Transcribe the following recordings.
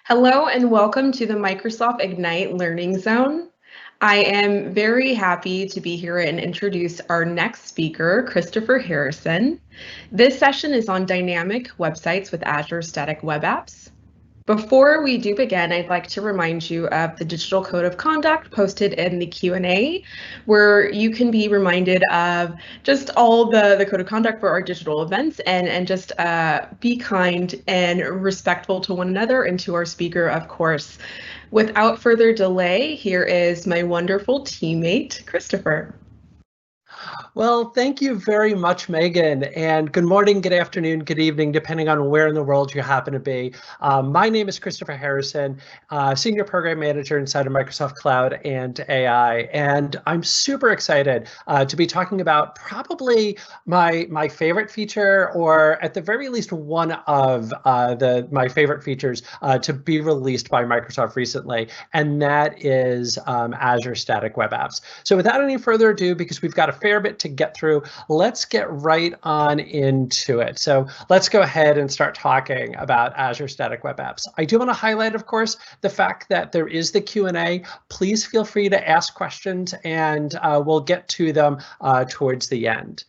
Hello and welcome to the Microsoft Ignite Learning Zone. I am very happy to be here and introduce our next speaker, Christopher Harrison. This session is on dynamic websites with Azure Static Web Apps. Before we do begin, I'd like to remind you of the digital code of conduct posted in the Q&A, where you can be reminded of just all the code of conduct for our digital events and just be kind and respectful to one another and to our speaker, of course. Without further delay, here is my wonderful teammate, Christopher. Well, thank you very much, Megan, and good morning, good afternoon, good evening, depending on where in the world you happen to be. My name is Christopher Harrison, Senior Program Manager inside of Microsoft Cloud and AI, and I'm super excited to be talking about probably my favorite feature, or at the very least one of my favorite features to be released by Microsoft recently, and that is Azure Static Web Apps. So without any further ado, because we've got a fair bit to get through, let's get right on into it. So let's go ahead and start talking about Azure Static Web Apps. I do want to highlight, of course, the fact that there is the Q&A. Please feel free to ask questions, and we'll get to them towards the end.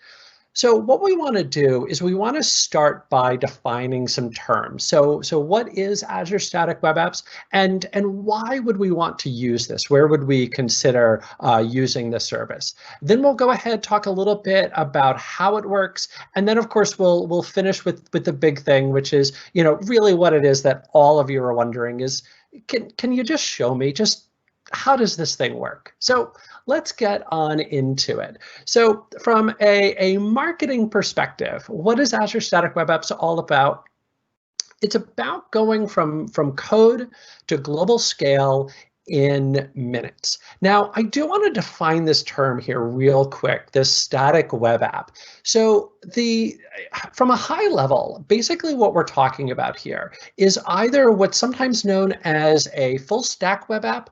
So what we want to do is we want to start by defining some terms. So what is Azure Static Web Apps, and why would we want to use this? Where would we consider using the service? Then we'll go ahead, talk a little bit about how it works, and then of course we'll finish with the big thing, which is, you know, really what it is that all of you are wondering is, can you just show me just how does this thing work? So let's get on into it. So from a marketing perspective, what is Azure Static Web Apps all about? It's about going from code to global scale in minutes. Now, I do want to define this term here real quick, this static web app. So from a high level, basically what we're talking about here is either what's sometimes known as a full stack web app,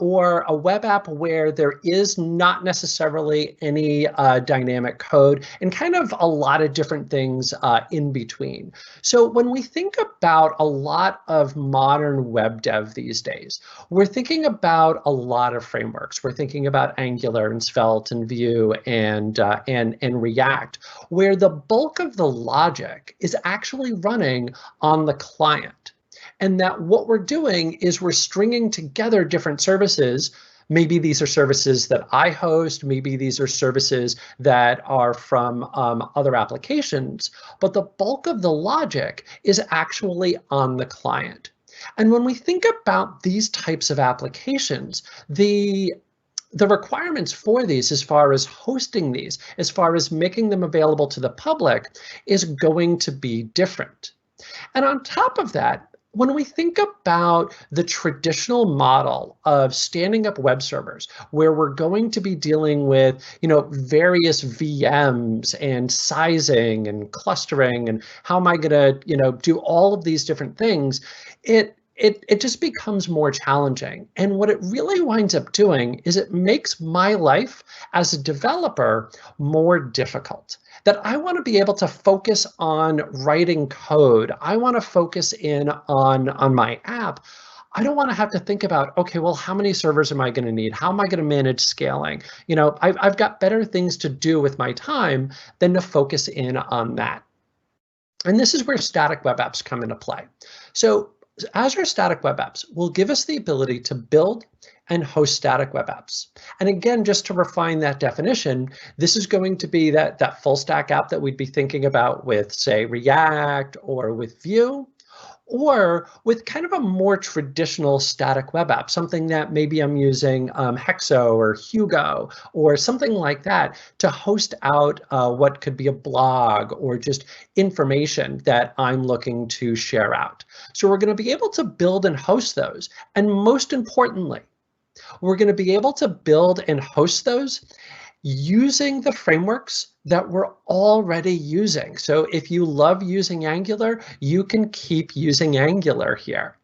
or a web app where there is not necessarily any dynamic code, and kind of a lot of different things in between. So when we think about a lot of modern web dev these days, we're thinking about a lot of frameworks. We're thinking about Angular and Svelte and Vue and React, where the bulk of the logic is actually running on the client. And that what we're doing is we're stringing together different services. Maybe these are services that I host, maybe these are services that are from other applications, but the bulk of the logic is actually on the client. And when we think about these types of applications, the requirements for these, as far as hosting these, as far as making them available to the public, is going to be different. And on top of that, when we think about the traditional model of standing up web servers, where we're going to be dealing with, you know, various VMs and sizing and clustering, and how am I going to, you know, do all of these different things, it just becomes more challenging. And what it really winds up doing is it makes my life as a developer more difficult. That I want to be able to focus on writing code. I want to focus in on my app. I don't want to have to think about, okay, well, how many servers am I going to need? How am I going to manage scaling? You know, I've got better things to do with my time than to focus in on that. And this is where static web apps come into play. So Azure Static Web Apps will give us the ability to build and host static web apps. And again, just to refine that definition, this is going to be that full stack app that we'd be thinking about with, say, React or with Vue, or with kind of a more traditional static web app, something that maybe I'm using Hexo or Hugo or something like that to host out what could be a blog or just information that I'm looking to share out. So we're going to be able to build and host those. And most importantly, we're going to be able to build and host those using the frameworks that we're already using. So if you love using Angular, you can keep using Angular here.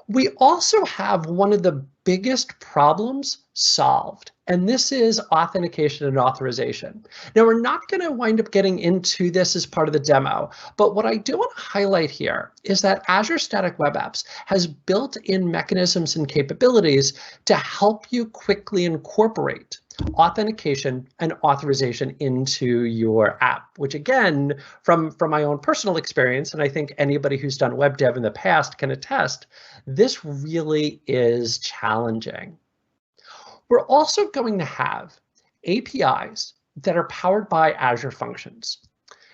We also have one of the biggest problems solved. And this is authentication and authorization. Now, we're not going to wind up getting into this as part of the demo, but what I do want to highlight here is that Azure Static Web Apps has built-in mechanisms and capabilities to help you quickly incorporate authentication and authorization into your app, which again, from my own personal experience, and I think anybody who's done web dev in the past can attest, this really is challenging. We're also going to have APIs that are powered by Azure Functions.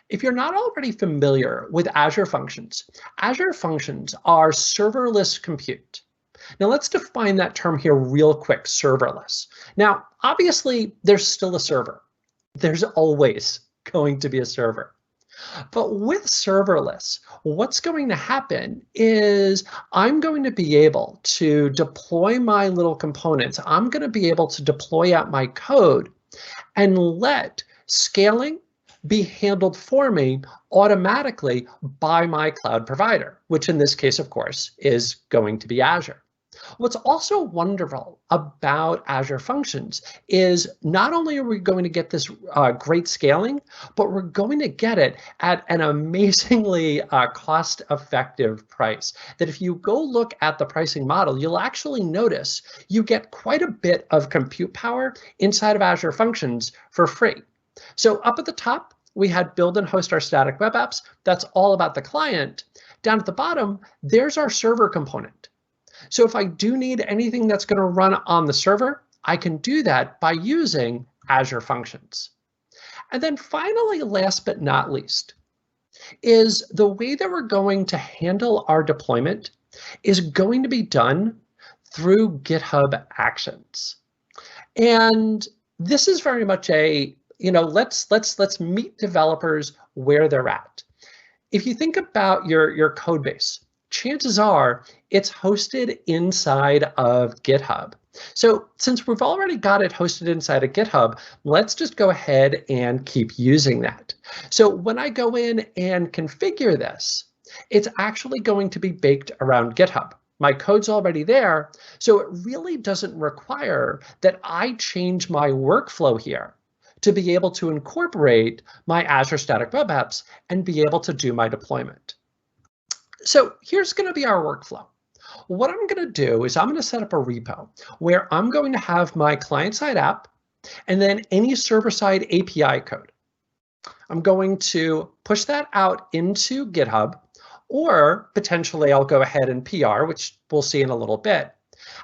If you're not already familiar with Azure Functions are serverless compute. Now let's define that term here real quick, serverless. Now, obviously, there's still a server. There's always going to be a server. But with serverless, what's going to happen is I'm going to be able to deploy my little components. I'm going to be able to deploy out my code and let scaling be handled for me automatically by my cloud provider, which in this case, of course, is going to be Azure. What's also wonderful about Azure Functions is not only are we going to get this great scaling, but we're going to get it at an amazingly cost-effective price. That if you go look at the pricing model, you'll actually notice you get quite a bit of compute power inside of Azure Functions for free. So up at the top, we had build and host our static web apps. That's all about the client. Down at the bottom, there's our server component. So if I do need anything that's going to run on the server, I can do that by using Azure Functions. And then finally, last but not least, is the way that we're going to handle our deployment is going to be done through GitHub Actions. And this is very much a, let's meet developers where they're at. If you think about your code base, chances are it's hosted inside of GitHub. So since we've already got it hosted inside of GitHub, let's just go ahead and keep using that. So when I go in and configure this, it's actually going to be baked around GitHub. My code's already there, so it really doesn't require that I change my workflow here to be able to incorporate my Azure Static Web Apps and be able to do my deployment. So here's going to be our workflow. What I'm going to do is I'm going to set up a repo where I'm going to have my client-side app and then any server-side API code. I'm going to push that out into GitHub, or potentially I'll go ahead and PR, which we'll see in a little bit.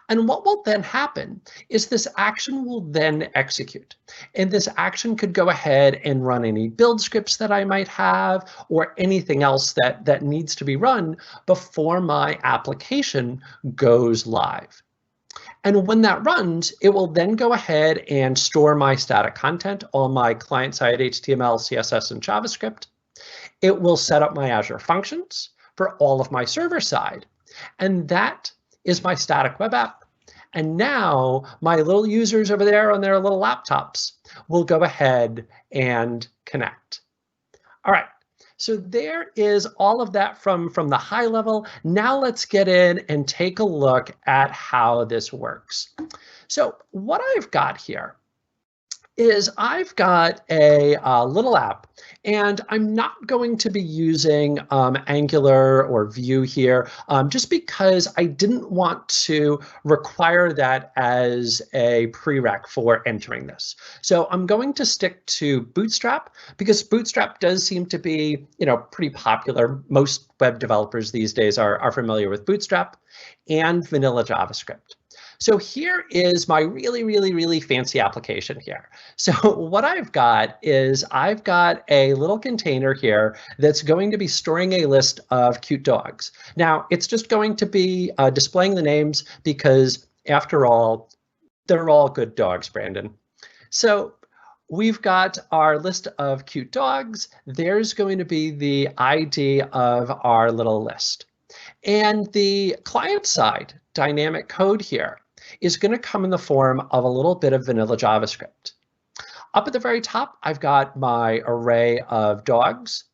And what will then happen is this action will then execute. And this action could go ahead and run any build scripts that I might have or anything else that needs to be run before my application goes live. And when that runs, it will then go ahead and store my static content on my client-side HTML, CSS, and JavaScript. It will set up my Azure Functions for all of my server side. And that is my static web app. And now my little users over there on their little laptops will go ahead and connect. All right, so there is all of that from the high level. Now let's get in and take a look at how this works. So what I've got here is I've got a little app, and I'm not going to be using Angular or Vue here just because I didn't want to require that as a prereq for entering this. So I'm going to stick to Bootstrap because Bootstrap does seem to be, pretty popular. Most web developers these days are familiar with Bootstrap and vanilla JavaScript. So here is my really fancy application here. So what I've got is I've got a little container here that's going to be storing a list of cute dogs. Now, it's just going to be displaying the names because, after all, they're all good dogs, Brandon. So we've got our list of cute dogs. There's going to be the ID of our little list. And the client side dynamic code here is going to come in the form of a little bit of vanilla JavaScript. Up at the very top, I've got my array of dogs,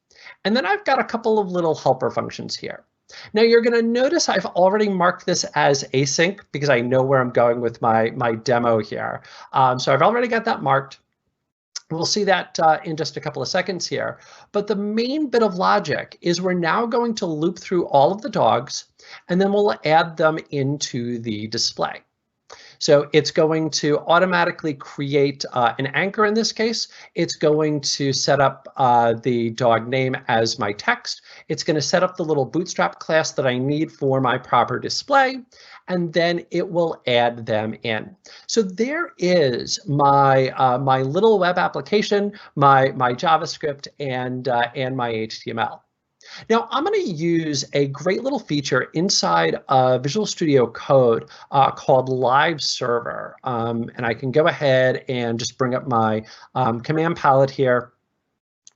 and then I've got a couple of little helper functions here. Now you're going to notice I've already marked this as async because I know where I'm going with my demo here. So I've already got that marked. We'll see that in just a couple of seconds here. But the main bit of logic is we're now going to loop through all of the dogs, and then we'll add them into the display. So it's going to automatically create an anchor in this case. It's going to set up the dog name as my text. It's going to set up the little bootstrap class that I need for my proper display, and then it will add them in. So there is my my little web application, my JavaScript, and my HTML. Now, I'm going to use a great little feature inside Visual Studio Code called Live Server. And I can go ahead and just bring up my command palette here,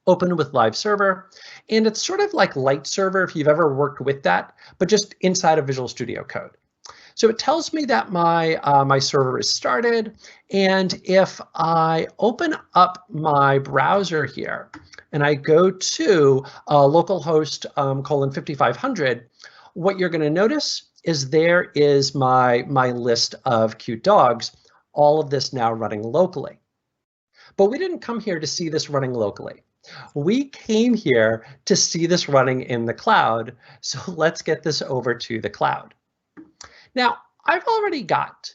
open with Live Server. And it's sort of like Light Server if you've ever worked with that, but just inside of Visual Studio Code. So it tells me that my my server is started, and if I open up my browser here and I go to localhost :5500, what you're going to notice is there is my list of cute dogs, all of this now running locally. But we didn't come here to see this running locally. We came here to see this running in the cloud. So let's get this over to the cloud. Now, I've already got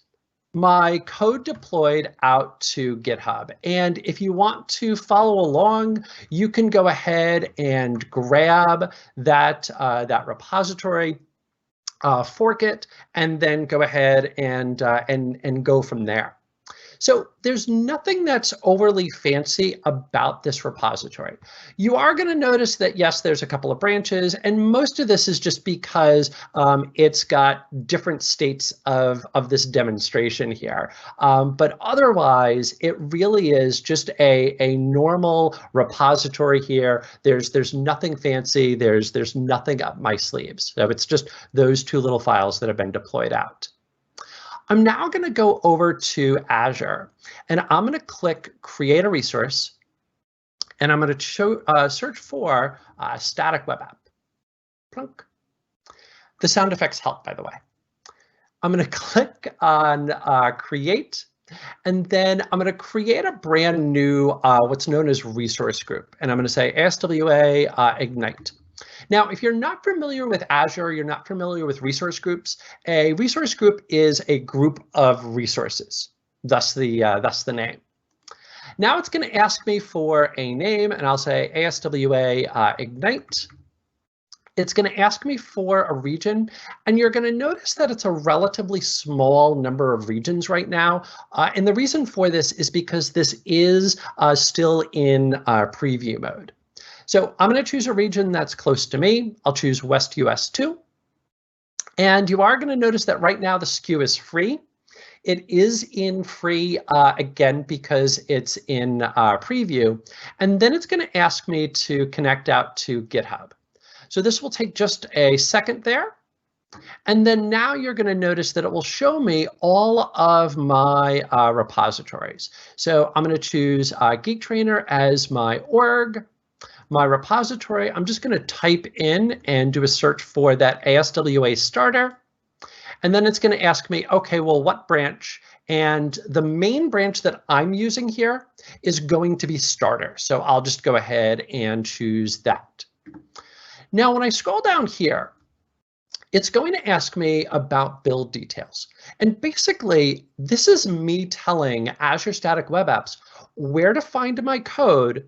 my code deployed out to GitHub. And if you want to follow along, you can go ahead and grab that, that repository, fork it, and then go ahead and go from there. So there's nothing that's overly fancy about this repository. You are going to notice that, yes, there's a couple of branches, and most of this is just because it's got different states of this demonstration here. But otherwise, it really is just a normal repository here. There's nothing fancy. There's nothing up my sleeves. So it's just those two little files that have been deployed out. I'm now going to go over to Azure, and I'm going to click Create a Resource, and I'm going to search for Static Web App. Plunk. The sound effects help, by the way. I'm going to click on Create, and then I'm going to create a brand new what's known as resource group, and I'm going to say ASWA Ignite. Now, if you're not familiar with Azure, you're not familiar with resource groups, a resource group is a group of resources, thus the name. Now it's going to ask me for a name, and I'll say ASWA Ignite. It's going to ask me for a region, and you're going to notice that it's a relatively small number of regions right now. And the reason for this is because this is still in preview mode. So I'm going to choose a region that's close to me. I'll choose West US 2. And you are going to notice that right now the SKU is free. It is in free, again, because it's in preview. And then it's going to ask me to connect out to GitHub. So this will take just a second there. And then now you're going to notice that it will show me all of my repositories. So I'm going to choose Geek Trainer as my org. My repository, I'm just going to type in and do a search for that ASWA starter. And then it's going to ask me, okay, well, what branch? And the main branch that I'm using here is going to be starter. So I'll just go ahead and choose that. Now, when I scroll down here, it's going to ask me about build details. And basically, this is me telling Azure Static Web Apps where to find my code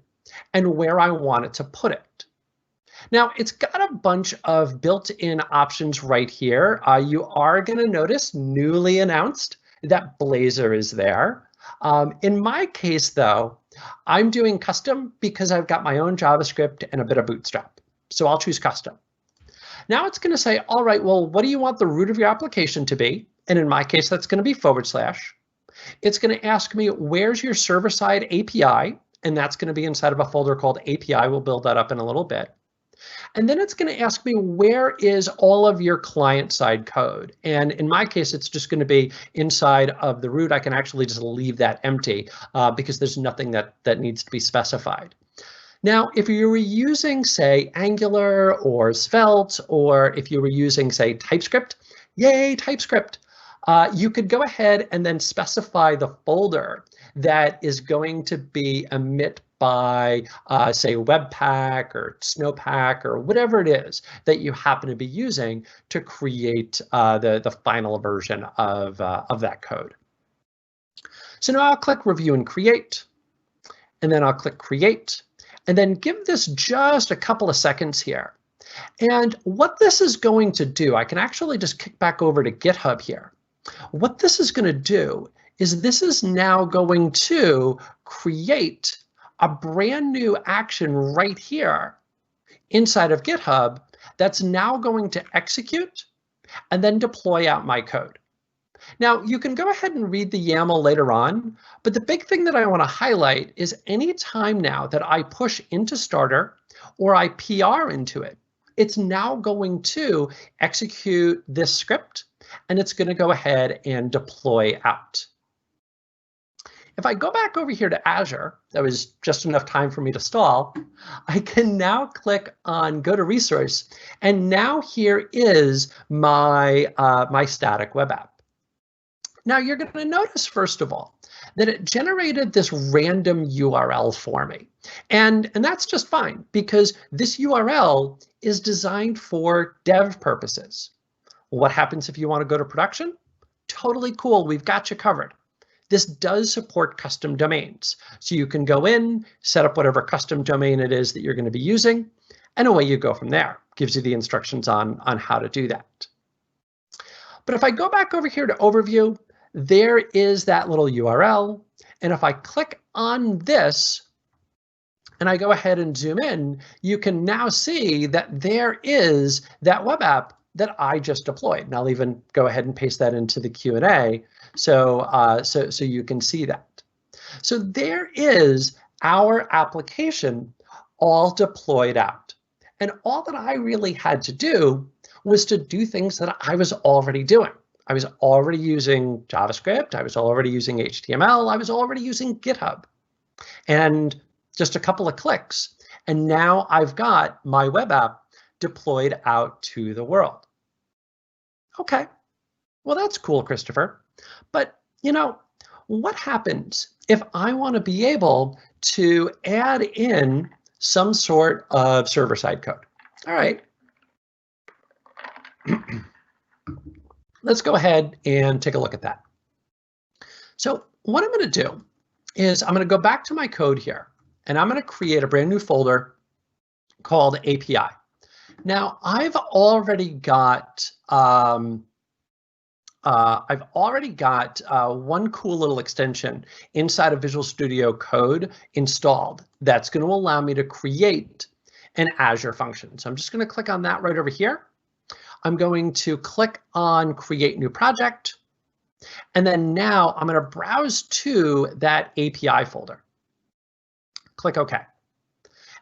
and where I want it to put it. Now, it's got a bunch of built-in options right here. You are going to notice newly announced that Blazor is there. In my case, though, I'm doing custom because I've got my own JavaScript and a bit of Bootstrap. So I'll choose custom. Now it's going to say, all right, well, what do you want the root of your application to be? And in my case, that's going to be /. It's going to ask me, where's your server-side API? And that's going to be inside of a folder called API. We'll build that up in a little bit. And then it's going to ask me, where is all of your client-side code? And in my case, it's just going to be inside of the root. I can actually just leave that empty because there's nothing that needs to be specified. Now, if you were using, say, Angular or Svelte, or if you were using, say, TypeScript, yay, TypeScript, you could go ahead and then specify the folder that is going to be emit by, say, Webpack or Snowpack or whatever it is that you happen to be using to create the final version of that code. So now I'll click Review and Create, and then I'll click Create, and then give this just a couple of seconds here. And what this is going to do, I can actually just kick back over to GitHub here. What this is going to do is this is now going to create a brand new action right here inside of GitHub that's now going to execute and then deploy out my code. Now, you can go ahead and read the YAML later on, but the big thing that I want to highlight is any time now that I push into Starter or I PR into it, it's now going to execute this script and it's going to go ahead and deploy out. If I go back over here to Azure, that was just enough time for me to stall, I can now click on Go to Resource, and now here is my, my static web app. Now you're going to notice, first of all, that it generated this random URL for me. And that's just fine, because this URL is designed for dev purposes. What happens if you want to go to production? Totally cool, we've got you covered. This does support custom domains. So you can go in, set up whatever custom domain it is that you're going to be using, and away you go from there. Gives you the instructions on how to do that. But if I go back over here to Overview, there is that little URL. And if I click on this and I go ahead and zoom in, you can now see that there is that web app that I just deployed. And I'll even go ahead and paste that into the Q&A so you can see that. So there is our application all deployed out. And all that I really had to do was to do things that I was already doing. I was already using JavaScript, I was already using HTML, I was already using GitHub. And just a couple of clicks, and now I've got my web app deployed out to the world. Okay, well, that's cool, Christopher. But, you know, what happens if I want to be able to add in some sort of server-side code? All right. Let's go ahead and take a look at that. So what I'm going to do is I'm going to go back to my code here, and I'm going to create a brand new folder called API. Now, I've already got one cool little extension inside of Visual Studio Code installed that's going to allow me to create an Azure function. So I'm just going to click on that right over here. I'm going to click on Create New Project, and then now I'm going to browse to that API folder. Click OK.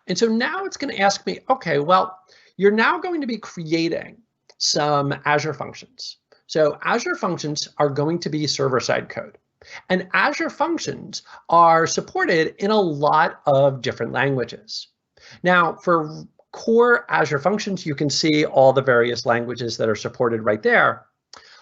And so now it's going to ask me, okay, well, you're now going to be creating some Azure functions. So Azure functions are going to be server-side code. And Azure functions are supported in a lot of different languages. Now, for core Azure functions, you can see all the various languages that are supported right there.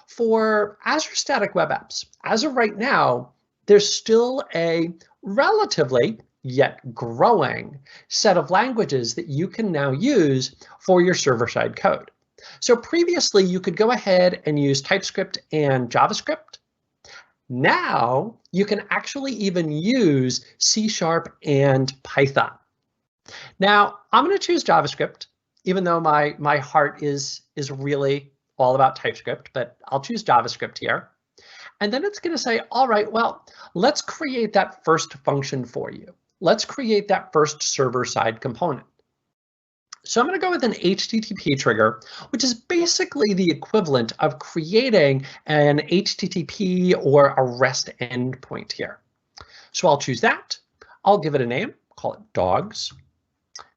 For Azure Static Web Apps, as of right now, there's still a relatively yet growing set of languages that you can now use for your server-side code. So previously, you could go ahead and use TypeScript and JavaScript. Now, you can actually even use C# and Python. Now, I'm going to choose JavaScript, even though my heart is really all about TypeScript, but I'll choose JavaScript here. And then it's going to say, all right, well, let's create that first function for you. Let's create that first server-side component. So I'm going to go with an HTTP trigger, which is basically the equivalent of creating an HTTP or a REST endpoint here. So I'll choose that. I'll give it a name, call it dogs,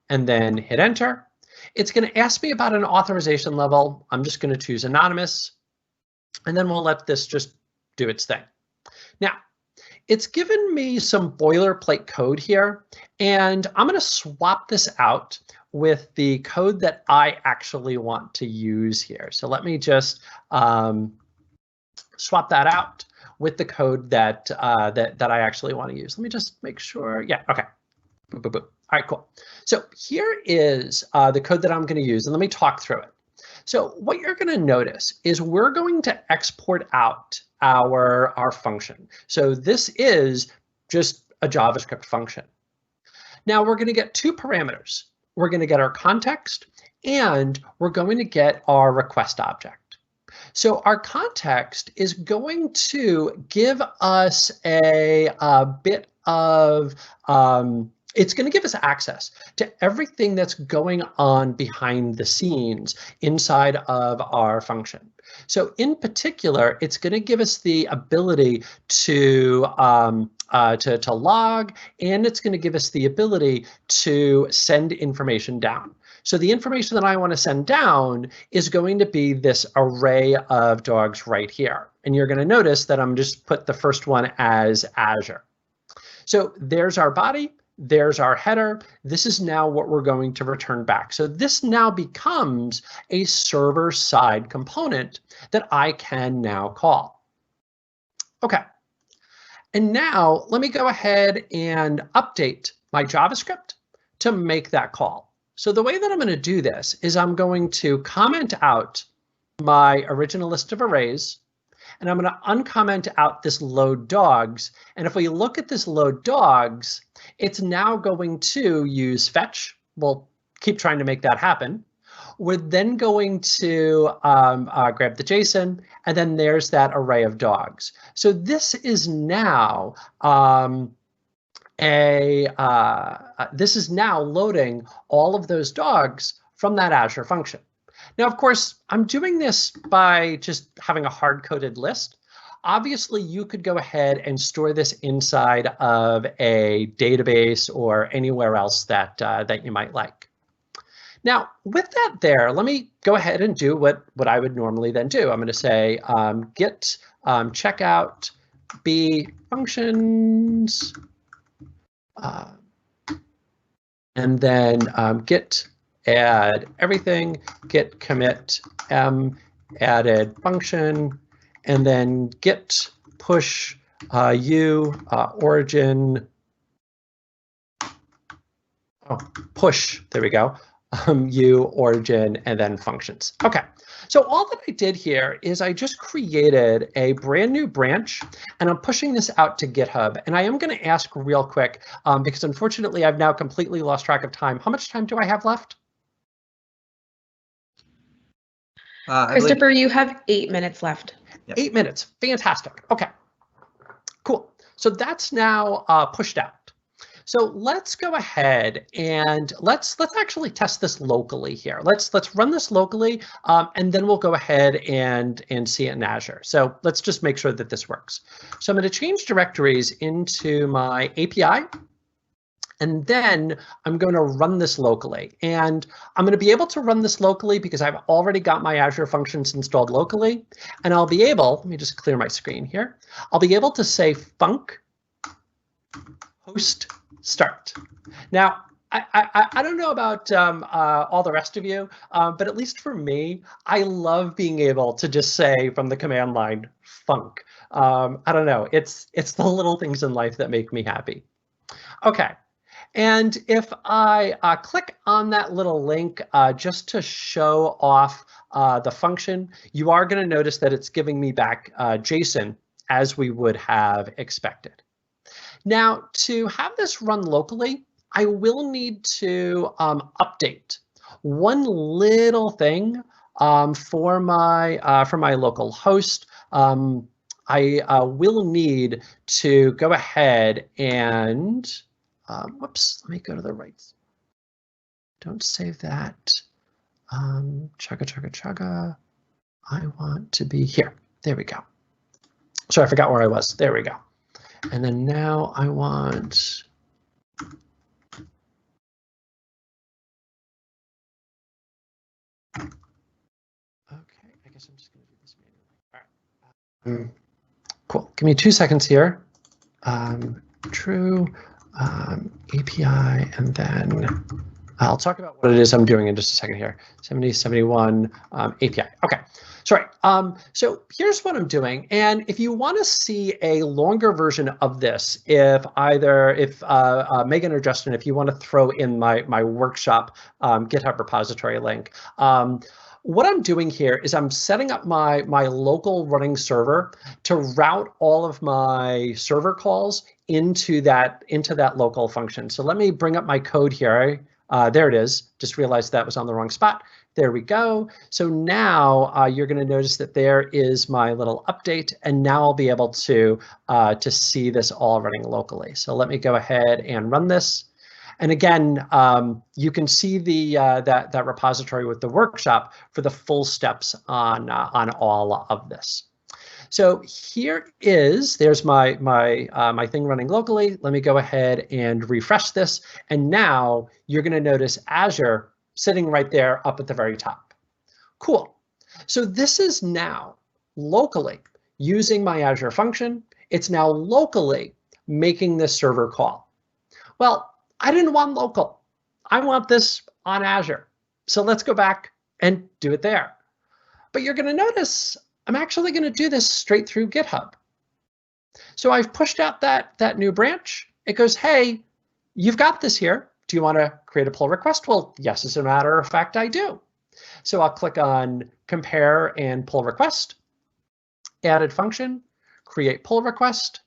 and then hit enter. It's going to ask me about an authorization level. I'm just going to choose anonymous, and then we'll let this just do its thing. Now, it's given me some boilerplate code here, and I'm going to swap this out with the code that I actually want to use here. So let me just swap that out with the code that that I actually want to use. Let me just make sure. Yeah, okay. Boop, boop, boop. All right, cool. So here is the code that I'm going to use, and let me talk through it. So what you're going to notice is we're going to export out our function. So this is just a JavaScript function. Now we're going to get two parameters. We're going to get our context, and we're going to get our request object. So our context is going to give us a bit of it's going to give us access to everything that's going on behind the scenes inside of our function. So in particular, it's going to give us the ability to log, and it's going to give us the ability to send information down. So the information that I want to send down is going to be this array of dogs right here. And you're going to notice that I'm just put the first one as Azure. So there's our body. There's our header. This is now what we're going to return back. So this now becomes a server-side component that I can now call. Okay. And now let me go ahead and update my JavaScript to make that call. So the way that I'm going to do this is I'm going to comment out my original list of arrays, and I'm going to uncomment out this load dogs. And if we look at this load dogs, it's now going to use fetch. We'll keep trying to make that happen. We're then going to grab the JSON, and then there's that array of dogs. So this is now this is now loading all of those dogs from that Azure function. Now, of course, I'm doing this by just having a hard-coded list. Obviously, you could go ahead and store this inside of a database or anywhere else that you might like. Now, with that there, let me go ahead and do what I would normally then do. I'm going to say git checkout b functions, and then git add everything, git commit m added function, and then git push u origin, push, there we go, u origin, and then functions. Okay, so all that I did here is I just created a brand new branch, and I'm pushing this out to GitHub. And I am going to ask real quick, because unfortunately I've now completely lost track of time. How much time do I have left? Christopher, you have 8 minutes left. Yep. 8 minutes. Fantastic. Okay, cool. So that's now pushed out. So let's go ahead and let's actually test this locally here. Let's run this locally, and then we'll go ahead and see it in Azure. So let's just make sure that this works. So I'm going to change directories into my API. And then I'm going to run this locally. And I'm going to be able to run this locally because I've already got my Azure Functions installed locally. And I'll be able, let me just clear my screen here. I'll be able to say func host start. Now, I don't know about all the rest of you, but at least for me, I love being able to just say from the command line, func. I don't know, it's the little things in life that make me happy. Okay. And if I click on that little link just to show off the function, you are going to notice that it's giving me back JSON as we would have expected. Now, to have this run locally, I will need to update one little thing for my local host. I will need to go ahead and whoops, let me go to the right. Don't save that. Chugga. I want to be here. There we go. Sorry, I forgot where I was. There we go. And then now I want. Okay, I guess I'm just going to do this manually. All right. Cool. Give me 2 seconds here. true API, and then I'll talk about what it is I'm doing in just a second here. 7071 API. Okay, sorry. So here's what I'm doing. And if you want to see a longer version of this, if Megan or Justin, if you want to throw in my workshop GitHub repository link, what I'm doing here is I'm setting up my local running server to route all of my server calls into that local function. So let me bring up my code here. There it is. Just realized that was on the wrong spot. There we go. So now you're going to notice that there is my little update, and now I'll be able to see this all running locally. So let me go ahead and run this. And again, you can see the that repository with the workshop for the full steps on all of this. So there's my thing running locally. Let me go ahead and refresh this. And now you're going to notice Azure sitting right there up at the very top. Cool. So this is now locally using my Azure function. It's now locally making this server call. Well, I didn't want local. I want this on Azure. So let's go back and do it there. But you're going to notice I'm actually going to do this straight through GitHub. So I've pushed out that new branch. It goes, hey, you've got this here. Do you want to create a pull request? Well, yes, as a matter of fact, I do. So I'll click on compare and pull request, added function, create pull request.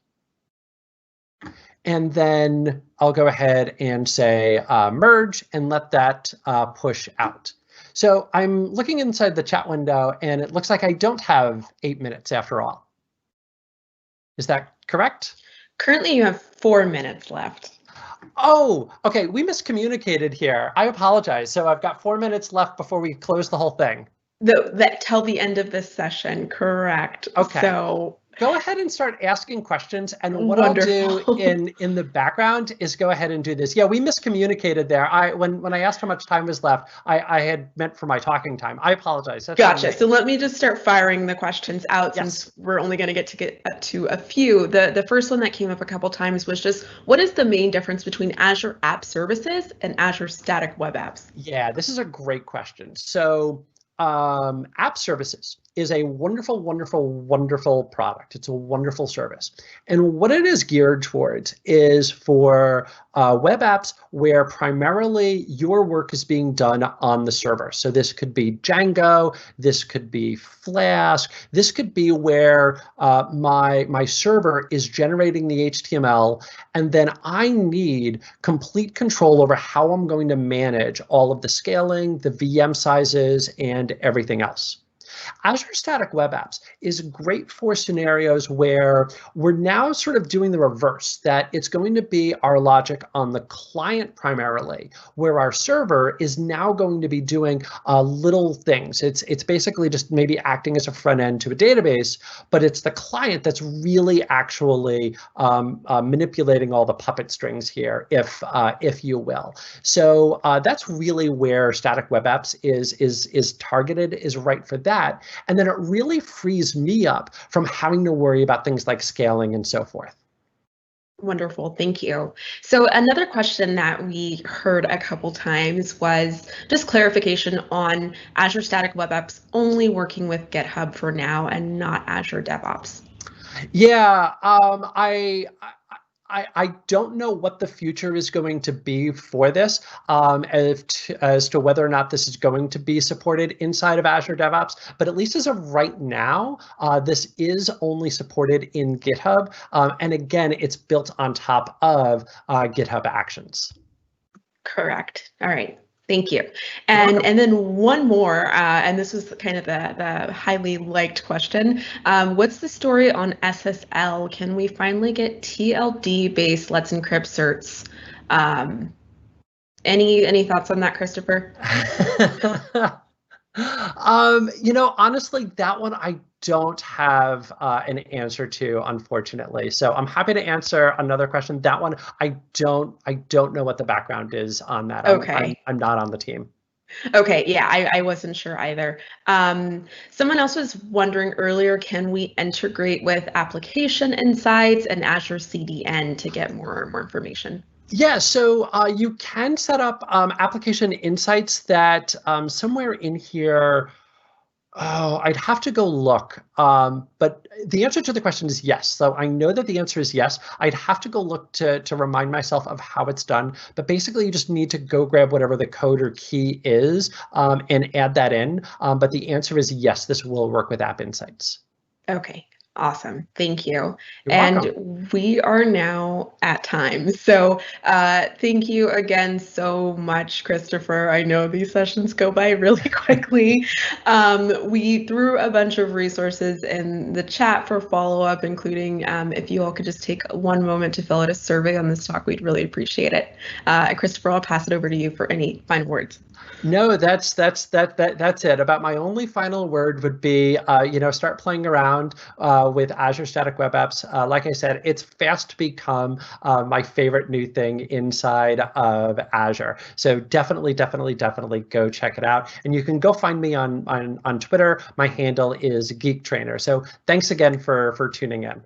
And then I'll go ahead and say merge and let that push out. So I'm looking inside the chat window, and it looks like I don't have 8 minutes after all. Is that correct? Currently, you have 4 minutes left. Oh, okay. We miscommunicated here. I apologize. So I've got 4 minutes left before we close the whole thing. That till the end of this session, correct. Okay. So go ahead and start asking questions. And what wonderful. I'll do in the background is go ahead and do this. Yeah, we miscommunicated there. When I asked how much time was left, I had meant for my talking time. I apologize. That's gotcha. So let me just start firing the questions out, yes, since we're only going to get to a few. The first one that came up a couple times was just, what is the main difference between Azure App Services and Azure Static Web Apps? Yeah, this is a great question. So App Services is a wonderful, wonderful, wonderful product. It's a wonderful service. And what it is geared towards is for web apps where primarily your work is being done on the server. So this could be Django, this could be Flask, this could be where my server is generating the HTML, and then I need complete control over how I'm going to manage all of the scaling, the VM sizes, and everything else. Azure Static Web Apps is great for scenarios where we're now sort of doing the reverse, that it's going to be our logic on the client primarily, where our server is now going to be doing little things. It's basically just maybe acting as a front end to a database, but it's the client that's really actually manipulating all the puppet strings here, if you will. So that's really where Static Web Apps is targeted, is right for that. And then it really frees me up from having to worry about things like scaling and so forth. Wonderful, thank you. So another question that we heard a couple times was just clarification on Azure Static Web Apps only working with GitHub for now and not Azure DevOps. Yeah, I don't know what the future is going to be for this, as to whether or not this is going to be supported inside of Azure DevOps, but at least as of right now, this is only supported in GitHub. And again, it's built on top of GitHub Actions. Correct. All right. Thank you. And then one more, and this was kind of the highly liked question. What's the story on SSL? Can we finally get TLD-based Let's Encrypt certs? Any thoughts on that, Christopher? Honestly, that one I don't have an answer to, unfortunately. So I'm happy to answer another question. That one I don't know what the background is on that. Okay. I'm not on the team. Okay, yeah, I wasn't sure either. Someone else was wondering earlier, can we integrate with Application Insights and Azure CDN to get more information? Yeah, so you can set up application insights that somewhere in here. Oh, I'd have to go look. But the answer to the question is yes. So I know that the answer is yes. I'd have to go look to remind myself of how it's done. But basically, you just need to go grab whatever the code or key is and add that in. But the answer is yes, this will work with App Insights. Okay, awesome. Thank you. You're welcome. And we are now at time. So thank you again so much, Christopher. I know these sessions go by really quickly. We threw a bunch of resources in the chat for follow-up, including if you all could just take one moment to fill out a survey on this talk, we'd really appreciate it. Christopher, I'll pass it over to you for any final words. No, that's it. About my only final word would be, start playing around with Azure Static Web Apps. Like I said, it's fast to become my favorite new thing inside of Azure. So definitely go check it out. And you can go find me on Twitter. My handle is Geek Trainer. So thanks again for tuning in.